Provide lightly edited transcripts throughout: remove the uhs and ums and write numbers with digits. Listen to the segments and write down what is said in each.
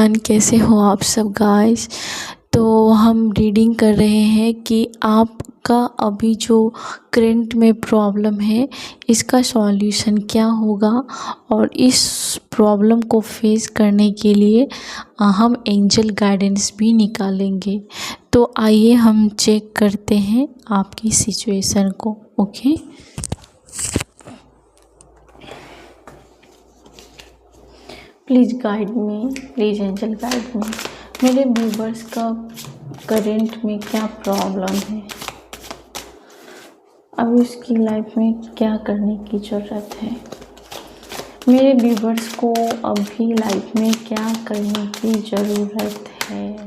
Everyone, कैसे हो आप सब गाइस। तो हम रीडिंग कर रहे हैं कि आपका अभी जो करंट में प्रॉब्लम है इसका सॉल्यूशन क्या होगा, और इस प्रॉब्लम को फेस करने के लिए हम एंजल गाइडेंस भी निकालेंगे। तो आइए हम चेक करते हैं आपकी सिचुएशन को। Okay, please guide me, please angel guide me. मेरे व्यूवर्स का करंट में क्या प्रॉब्लम है, अभी उसकी लाइफ में क्या करने की ज़रूरत है। मेरे व्यूवर्स को अभी लाइफ में क्या करने की ज़रूरत है,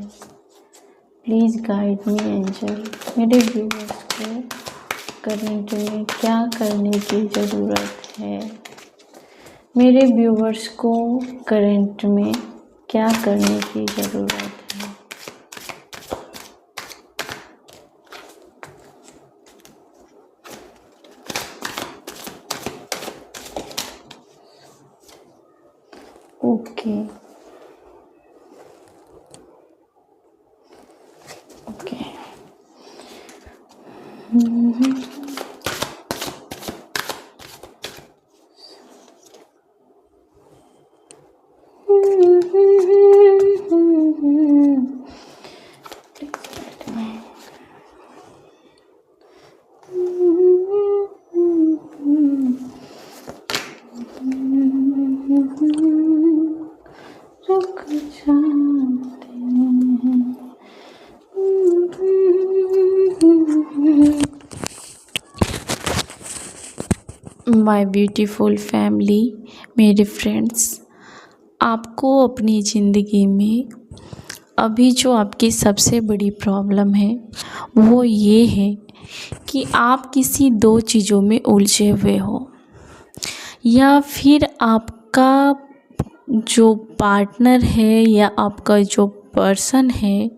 प्लीज़ गाइड मी एंजल। मेरे व्यूवर्स को करंट में क्या करने की ज़रूरत है, मेरे व्यूवर्स को करंट में क्या करने की ज़रूरत है। Okay okay my beautiful family, मेरे फ्रेंड्स, आपको अपनी ज़िंदगी में अभी जो आपकी सबसे बड़ी प्रॉब्लम है वो ये है कि आप किसी दो चीज़ों में उलझे हुए हो, या फिर आपका जो पार्टनर है या आपका जो पर्सन है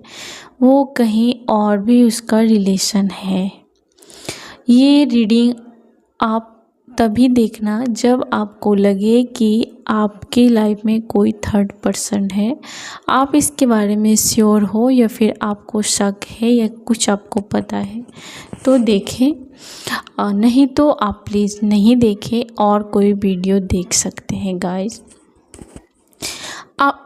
वो कहीं और भी उसका रिलेशन है। ये रीडिंग आप तभी देखना जब आपको लगे कि आपके लाइफ में कोई थर्ड पर्सन है, आप इसके बारे में श्योर हो या फिर आपको शक है या कुछ आपको पता है तो देखें, नहीं तो आप प्लीज़ नहीं देखें और कोई वीडियो देख सकते हैं गाइस।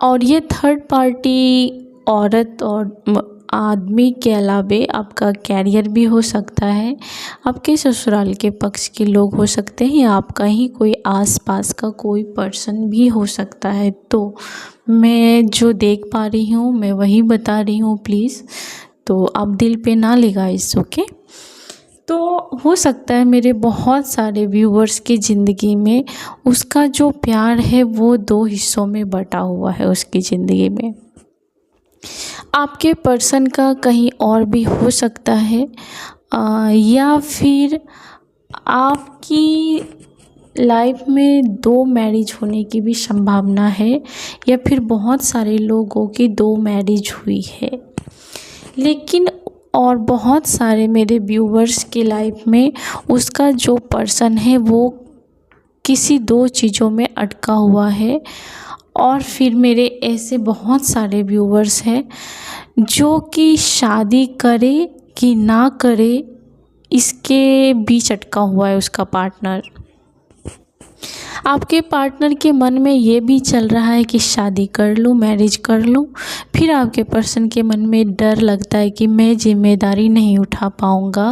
और ये थर्ड पार्टी औरत और आदमी के अलावे आपका कैरियर भी हो सकता है, आपके ससुराल के पक्ष के लोग हो सकते हैं, या आपका ही कोई आसपास का कोई पर्सन भी हो सकता है। तो मैं जो देख पा रही हूँ मैं वही बता रही हूँ, प्लीज़ तो आप दिल पे ना लेगा इस। ओके, तो हो सकता है मेरे बहुत सारे व्यूवर्स की ज़िंदगी में उसका जो प्यार है वो दो हिस्सों में बटा हुआ है उसकी ज़िंदगी में। आपके पर्सन का कहीं और भी हो सकता है, या फिर आपकी लाइफ में दो मैरिज होने की भी संभावना है, या फिर बहुत सारे लोगों की दो मैरिज हुई है। लेकिन और बहुत सारे मेरे व्यूवर्स की लाइफ में उसका जो पर्सन है वो किसी दो चीज़ों में अटका हुआ है। और फिर मेरे ऐसे बहुत सारे व्यूवर्स हैं जो कि शादी करे कि ना करे इसके बीच अटका हुआ है उसका पार्टनर। आपके पार्टनर के मन में ये भी चल रहा है कि शादी कर लूँ, मैरिज कर लूँ, फिर आपके पर्सन के मन में डर लगता है कि मैं जिम्मेदारी नहीं उठा पाऊँगा,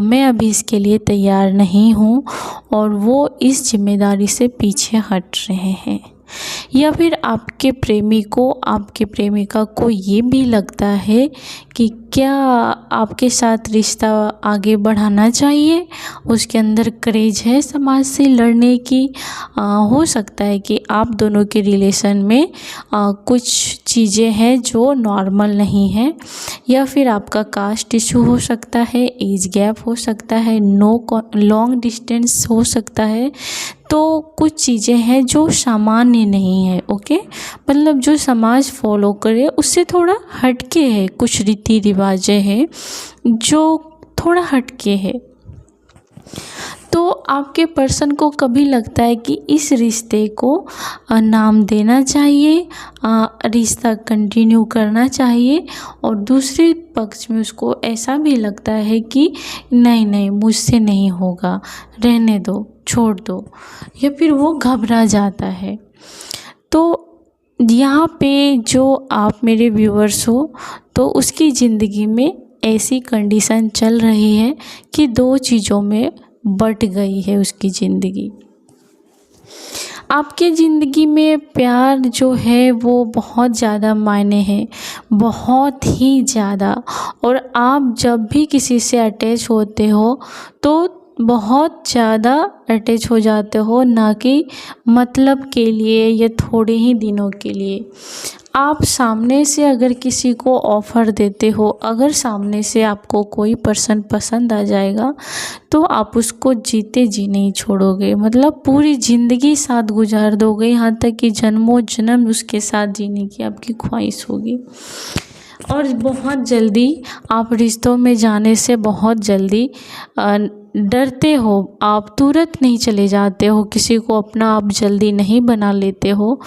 मैं अभी इसके लिए तैयार नहीं हूँ, और वो इस जिम्मेदारी से पीछे हट रहे हैं। या फिर आपके प्रेमी को, आपके प्रेमिका को ये भी लगता है कि क्या आपके साथ रिश्ता आगे बढ़ाना चाहिए, उसके अंदर क्रेज है समाज से लड़ने की। हो सकता है कि आप दोनों के रिलेशन में कुछ चीज़ें हैं जो नॉर्मल नहीं है, या फिर आपका कास्ट इशू हो सकता है, एज गैप हो सकता है, लॉन्ग डिस्टेंस हो सकता है। तो कुछ चीज़ें हैं जो सामान्य नहीं है। ओके, मतलब जो समाज फॉलो करे उससे थोड़ा हटके है, कुछ रीति रिवाजें हैं जो थोड़ा हटके है। तो आपके पर्सन को कभी लगता है कि इस रिश्ते को नाम देना चाहिए, रिश्ता कंटिन्यू करना चाहिए और दूसरे पक्ष में उसको ऐसा भी लगता है कि नहीं नहीं मुझसे नहीं होगा, रहने दो, छोड़ दो, या फिर वो घबरा जाता है। तो यहाँ पे जो आप मेरे व्यूअर्स हो, तो उसकी ज़िंदगी में ऐसी कंडीशन चल रही है कि दो चीज़ों में बट गई है उसकी ज़िंदगी। आपके ज़िंदगी में प्यार जो है वो बहुत ज़्यादा मायने है, बहुत ही ज़्यादा। और आप जब भी किसी से अटैच होते हो तो बहुत ज़्यादा अटैच हो जाते हो, ना कि मतलब के लिए या थोड़े ही दिनों के लिए। आप सामने से अगर किसी को ऑफ़र देते हो, अगर सामने से आपको कोई पर्सन पसंद आ जाएगा तो आप उसको जीते जी नहीं छोड़ोगे, मतलब पूरी ज़िंदगी साथ गुजार दोगे, यहाँ तक कि जन्मों जन्म उसके साथ जीने की आपकी ख्वाहिश होगी। और बहुत जल्दी आप रिश्तों में जाने से बहुत जल्दी डरते हो, आप तुरंत नहीं चले जाते हो, किसी को अपना आप जल्दी नहीं बना लेते हो।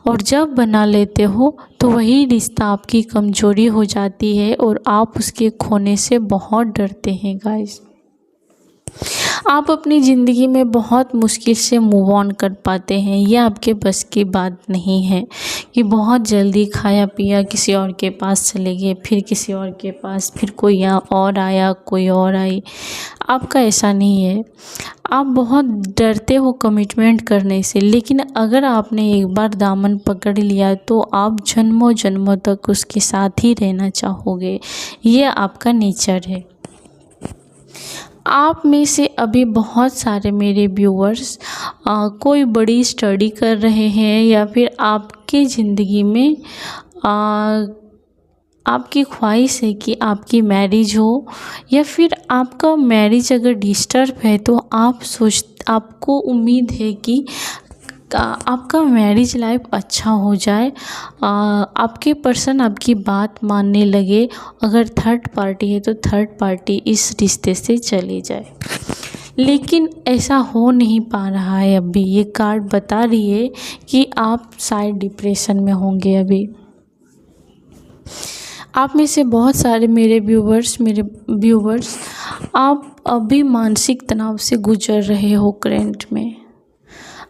और जब बना लेते हो तो वही रिश्ता आपकी कमज़ोरी हो जाती है और आप उसके खोने से बहुत डरते हैं गाइस। आप अपनी ज़िंदगी में बहुत मुश्किल से मूव ऑन कर पाते हैं, यह आपके बस की बात नहीं है कि बहुत जल्दी खाया पिया किसी और के पास चले गए, फिर किसी और के पास, फिर कोई और आया, कोई और आई। आपका ऐसा नहीं है। आप बहुत डरते हो कमिटमेंट करने से, लेकिन अगर आपने एक बार दामन पकड़ लिया तो आप जन्मों जन्मों तक उसके साथ ही रहना चाहोगे। ये आपका नेचर है। आप में से अभी बहुत सारे मेरे व्यूअर्स कोई बड़ी स्टडी कर रहे हैं, या फिर आपके ज़िंदगी में आपकी ख्वाहिश है कि आपकी मैरिज हो, या फिर आपका मैरिज अगर डिस्टर्ब है तो आपको उम्मीद है कि आपका मैरिज लाइफ अच्छा हो जाए, आपके पर्सन आपकी बात मानने लगे। अगर थर्ड पार्टी है तो थर्ड पार्टी इस रिश्ते से चली जाए, लेकिन ऐसा हो नहीं पा रहा है। अभी ये कार्ड बता रही है कि आप शायद डिप्रेशन में होंगे। अभी आप में से बहुत सारे मेरे व्यूवर्स आप अभी मानसिक तनाव से गुजर रहे हो। करंट में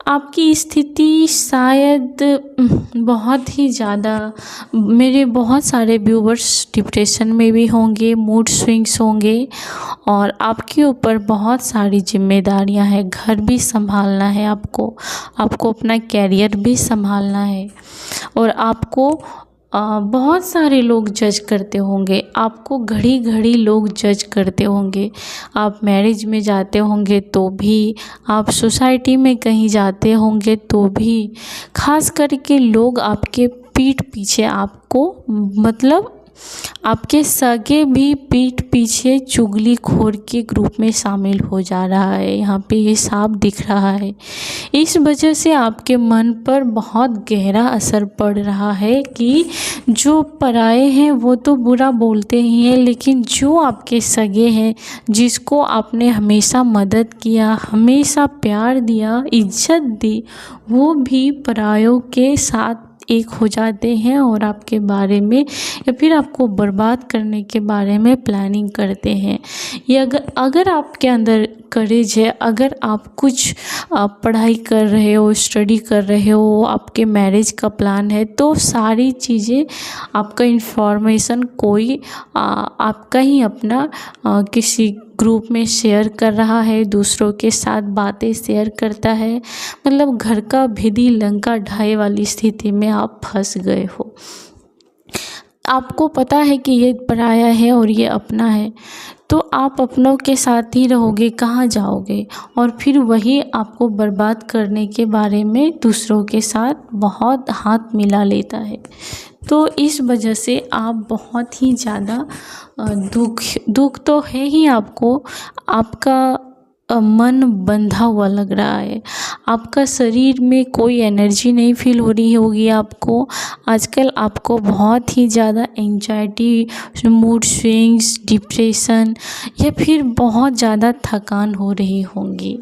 आपकी स्थिति शायद बहुत ही ज़्यादा, मेरे बहुत सारे व्यूवर्स डिप्रेशन में भी होंगे, मूड स्विंग्स होंगे, और आपके ऊपर बहुत सारी जिम्मेदारियां हैं। घर भी संभालना है आपको अपना कैरियर भी संभालना है, और आपको बहुत सारे लोग जज करते होंगे, आपको घड़ी घड़ी लोग जज करते होंगे। आप मैरिज में जाते होंगे तो भी, आप सोसाइटी में कहीं जाते होंगे तो भी, खास करके लोग आपके पीठ पीछे आपको, मतलब आपके सगे भी पीठ पीछे चुगलीखोर के ग्रुप में शामिल हो जा रहा है। यहाँ पे ये साफ दिख रहा है। इस वजह से आपके मन पर बहुत गहरा असर पड़ रहा है कि जो पराए हैं वो तो बुरा बोलते ही हैं, लेकिन जो आपके सगे हैं, जिसको आपने हमेशा मदद किया, हमेशा प्यार दिया, इज्जत दी, वो भी परायों के साथ एक हो जाते हैं और आपके बारे में या फिर आपको बर्बाद करने के बारे में प्लानिंग करते हैं। ये अगर आपके अंदर करेज है, अगर आप कुछ पढ़ाई कर रहे हो, स्टडी कर रहे हो, आपके मैरिज का प्लान है, तो सारी चीज़ें आपका इन्फॉर्मेशन कोई आपका ही अपना किसी ग्रुप में शेयर कर रहा है, दूसरों के साथ बातें शेयर करता है, मतलब घर का भिदी लंका ढाई वाली स्थिति में आप फंस गए हो। आपको पता है कि ये पराया है और ये अपना है, तो आप अपनों के साथ ही रहोगे, कहाँ जाओगे? और फिर वही आपको बर्बाद करने के बारे में दूसरों के साथ बहुत हाथ मिला लेता है। तो इस वजह से आप बहुत ही ज़्यादा दुख तो है ही आपको, आपका मन बंधा हुआ लग रहा है, आपका शरीर में कोई एनर्जी नहीं फील हो रही होगी आपको। आजकल आपको बहुत ही ज़्यादा एंजाइटी, मूड स्विंग्स, डिप्रेशन या फिर बहुत ज़्यादा थकान हो रही होंगी।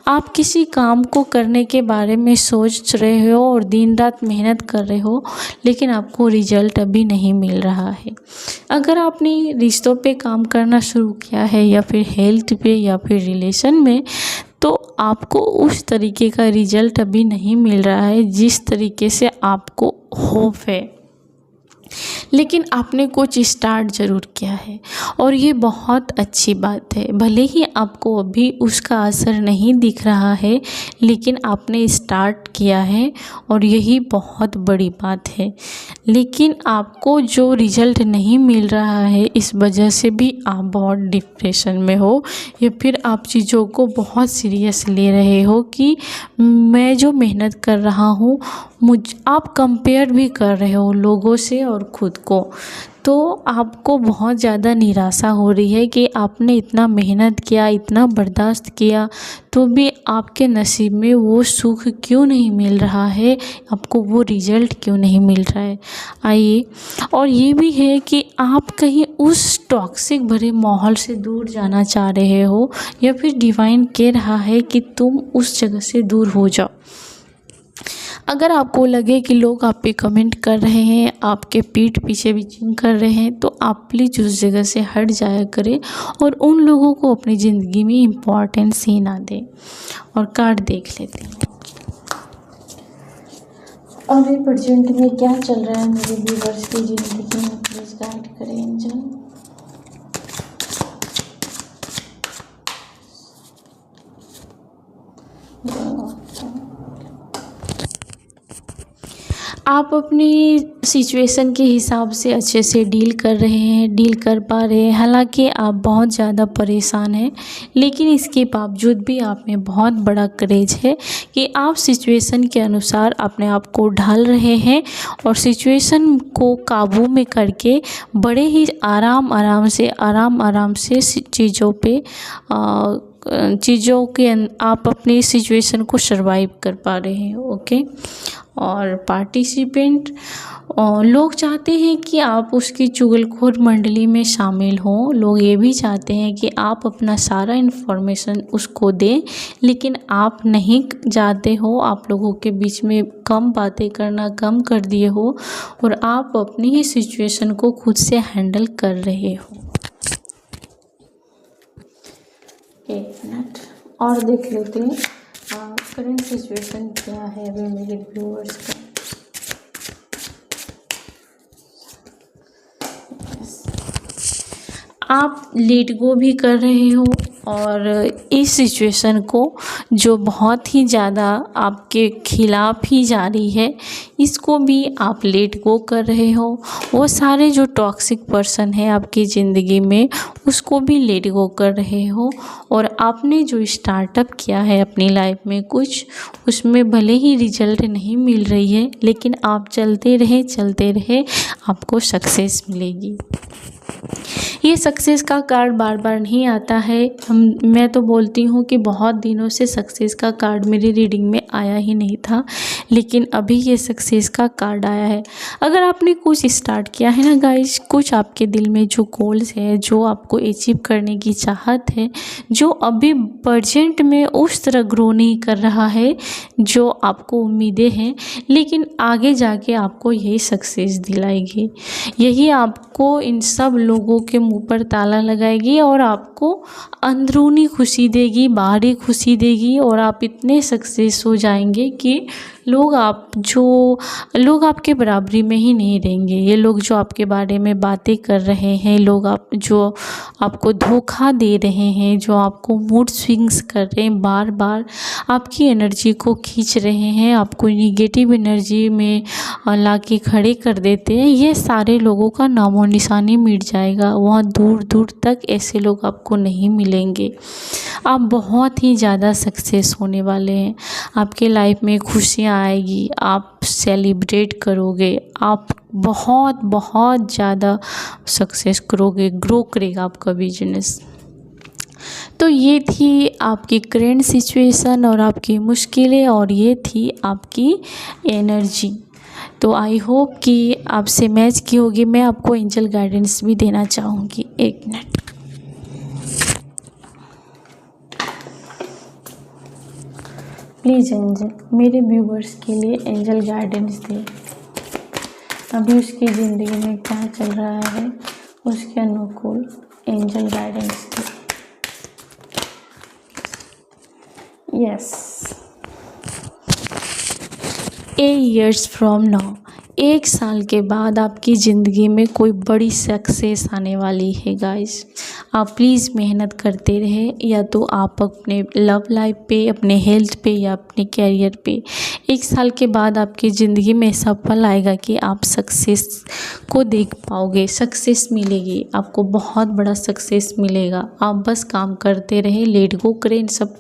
आप किसी काम को करने के बारे में सोच रहे हो और दिन रात मेहनत कर रहे हो, लेकिन आपको रिजल्ट अभी नहीं मिल रहा है। अगर आपने रिश्तों पे काम करना शुरू किया है या फिर हेल्थ पे या फिर रिलेशन में, तो आपको उस तरीके का रिजल्ट अभी नहीं मिल रहा है जिस तरीके से आपको होप है। लेकिन आपने कुछ स्टार्ट ज़रूर किया है और ये बहुत अच्छी बात है। भले ही आपको अभी उसका असर नहीं दिख रहा है, लेकिन आपने स्टार्ट किया है और यही बहुत बड़ी बात है। लेकिन आपको जो रिज़ल्ट नहीं मिल रहा है, इस वजह से भी आप बहुत डिप्रेशन में हो या फिर आप चीज़ों को बहुत सीरियस ले रहे हो कि मैं जो मेहनत कर रहा हूँ, आप कंपेयर भी कर रहे हो लोगों से और ख़ुद को। तो आपको बहुत ज़्यादा निराशा हो रही है कि आपने इतना मेहनत किया, इतना बर्दाश्त किया, तो भी आपके नसीब में वो सुख क्यों नहीं मिल रहा है, आपको वो रिज़ल्ट क्यों नहीं मिल रहा है। आइए, और ये भी है कि आप कहीं उस टॉक्सिक भरे माहौल से दूर जाना चाह रहे हो या फिर डिवाइन कह रहा है कि तुम उस जगह से दूर हो जाओ। अगर आपको लगे कि लोग आप पे कमेंट कर रहे हैं, आपके पीठ पीछे बिचिंग कर रहे हैं, तो आप प्लीज़ उस जगह से हट जाया करें और उन लोगों को अपनी ज़िंदगी में इम्पोर्टेंस ही ना दें। और कार्ड देख लेते हैं। अभी प्रेजेंट में क्या चल रहा है मेरे व्यूअर्स की ज़िंदगी में, प्लीज़ गाइड करें एंजल। आप अपनी सिचुएशन के हिसाब से अच्छे से डील कर रहे हैं, डील कर पा रहे हैं। हालांकि आप बहुत ज़्यादा परेशान हैं, लेकिन इसके बावजूद भी आप में बहुत बड़ा करेज है कि आप सिचुएशन के अनुसार अपने आप को ढाल रहे हैं और सिचुएशन को काबू में करके बड़े ही आराम आराम से चीज़ों के आप अपनी सिचुएशन को सर्वाइव कर पा रहे हैं। ओके, और पार्टिसिपेंट लोग चाहते हैं कि आप उसकी चुगलखोर मंडली में शामिल हों। लोग ये भी चाहते हैं कि आप अपना सारा इन्फॉर्मेशन उसको दें, लेकिन आप नहीं चाहते हो। आप लोगों के बीच में कम बातें करना कम कर दिए हो और आप अपनी ही सिचुएशन को खुद से हैंडल कर रहे हो। एक मिनट और देख लेते हैं करंट सिचुएशन क्या है अभी मेरे व्यूअर्स का। आप लेट गो भी कर रहे हो और इस सिचुएशन को जो बहुत ही ज़्यादा आपके खिलाफ ही जा रही है, इसको भी आप लेट गो कर रहे हो। वो सारे जो टॉक्सिक पर्सन है आपकी ज़िंदगी में, उसको भी लेट गो कर रहे हो। और आपने जो स्टार्टअप किया है अपनी लाइफ में कुछ, उसमें भले ही रिजल्ट नहीं मिल रही है, लेकिन आप चलते रहे आपको सक्सेस मिलेगी। ये सक्सेस का कार्ड बार बार नहीं आता है। मैं तो बोलती हूँ कि बहुत दिनों से सक्सेस का कार्ड मेरी रीडिंग में आया ही नहीं था, लेकिन अभी ये सक्सेस का कार्ड आया है। अगर आपने कुछ स्टार्ट किया है ना गाइस, कुछ आपके दिल में जो गोल्स है, जो आपको अचीव करने की चाहत है, जो अभी प्रेजेंट में उस तरह ग्रो नहीं कर रहा है जो आपको उम्मीदें हैं, लेकिन आगे जाके आपको यही सक्सेस दिलाएगी। यही आपको इन सब लोगों के मुंह पर ताला लगाएगी और आपको अंदरूनी खुशी देगी, बाहरी खुशी देगी। और आप इतने सक्सेस हो जाएंगे कि लोग आपके बराबरी में ही नहीं रहेंगे। ये लोग जो आपके बारे में बातें कर रहे हैं, लोग जो आपको धोखा दे रहे हैं, जो आपको मूड स्विंग्स कर रहे हैं, बार बार आपकी एनर्जी को खींच रहे हैं, आपको निगेटिव एनर्जी में लाके खड़े कर देते हैं, ये सारे लोगों का नामो निशानी मिट जाएगा। वहाँ दूर दूर तक ऐसे लोग आपको नहीं मिलेंगे। आप बहुत ही ज़्यादा सक्सेस होने वाले हैं। आपके लाइफ में खुशियाँ आएगी, आप सेलिब्रेट करोगे, आप बहुत बहुत ज़्यादा सक्सेस करोगे, ग्रो करेगा आपका बिजनेस। तो ये थी आपकी करंट सिचुएशन और आपकी मुश्किलें, और ये थी आपकी एनर्जी। तो आई होप कि आपसे मैच की होगी। मैं आपको एंजल गाइडेंस भी देना चाहूँगी। एक मिनट। प्लीज़ एंजल मेरे व्यूवर्स के लिए एंजल गाइडेंस दे। अभी उसकी ज़िंदगी में क्या चल रहा है उसके अनुकूल angel guidance they. Yes. A years from now, 1 साल के बाद आपकी ज़िंदगी में कोई बड़ी सक्सेस आने वाली है गाइस। आप प्लीज़ मेहनत करते रहे, या तो आप अपने लव लाइफ पे, अपने हेल्थ पे, या अपने कैरियर पे। 1 साल के बाद आपकी ज़िंदगी में ऐसा पल आएगा कि आप सक्सेस को देख पाओगे, सक्सेस मिलेगी आपको, बहुत बड़ा सक्सेस मिलेगा। आप बस काम करते रहे, लेट गो करें इन सब।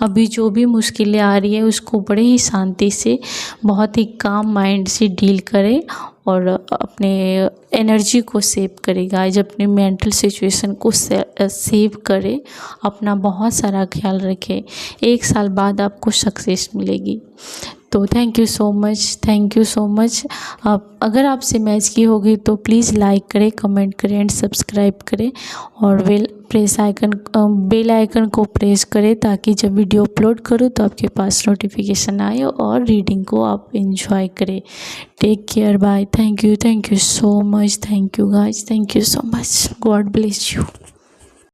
अभी जो भी मुश्किलें आ रही है उसको बड़े ही शांति से, बहुत ही काम माइंड से डील करें, और अपने एनर्जी को सेव करेगा, आज अपने मेंटल सिचुएशन को सेव करें, अपना बहुत सारा ख्याल रखें। 1 साल बाद आपको सक्सेस मिलेगी। तो thank you so much, thank you so much. आप अगर आपसे मैच की होगी तो प्लीज़ लाइक करें, कमेंट करें एंड सब्सक्राइब करें, और बेल आइकन को प्रेस करें, ताकि जब वीडियो अपलोड करूँ तो आपके पास नोटिफिकेशन आए और रीडिंग को आप एंजॉय करें। Take care, bye, thank you so much, thank you guys, thank you so much, God bless you.